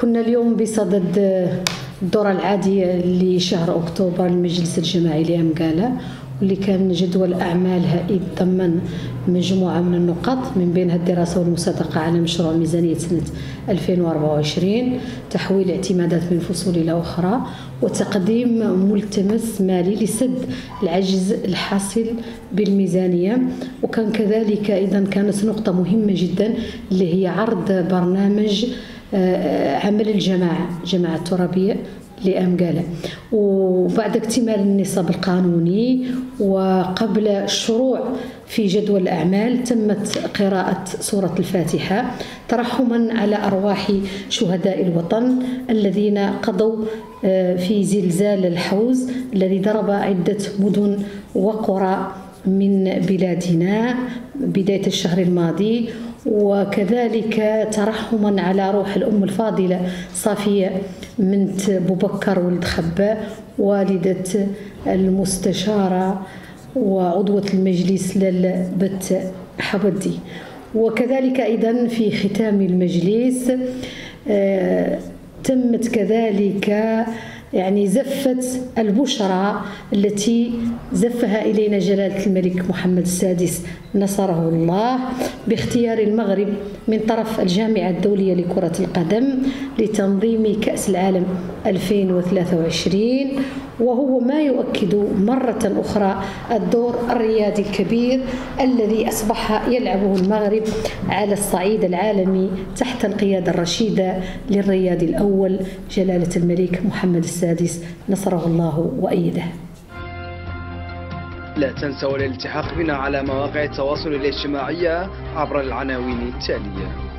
كنا اليوم بصدد الدورة العادية لشهر أكتوبر للمجلس الجماعي لأمقالة، واللي كان جدول أعمالها يتضمن مجموعة من النقط من بينها الدراسة والمصادقة على مشروع ميزانية سنة 2024، تحويل اعتمادات من فصول إلى أخرى، وتقديم ملتمس مالي لسد العجز الحاصل بالميزانية. وكان كذلك أيضا كانت نقطة مهمة جدا اللي هي عرض برنامج عمل جماعة الترابية لأمقالة. وبعد اكتمال النصاب القانوني وقبل الشروع في جدول الأعمال تمت قراءة سورة الفاتحة ترحما على أرواح شهداء الوطن الذين قضوا في زلزال الحوز الذي ضرب عدة مدن وقرى من بلادنا بداية الشهر الماضي، وكذلك ترحما على روح الأم الفاضلة صافية بنت بوبكر ولد خباء والدة المستشارة وعضوة المجلس للبت حبدي. وكذلك أيضا في ختام المجلس تمت كذلك زفت البشرى التي زفها إلينا جلالة الملك محمد السادس نصره الله باختيار المغرب من طرف الجامعة الدولية لكرة القدم لتنظيم كأس العالم 2023، وهو ما يؤكد مرة أخرى الدور الريادي الكبير الذي أصبح يلعبه المغرب على الصعيد العالمي تحت القيادة الرشيدة للريادي الأول جلالة الملك محمد السادس نصره الله وأيده. لا تنسوا الالتحاق بنا على مواقع التواصل الاجتماعي عبر العناوين التالية.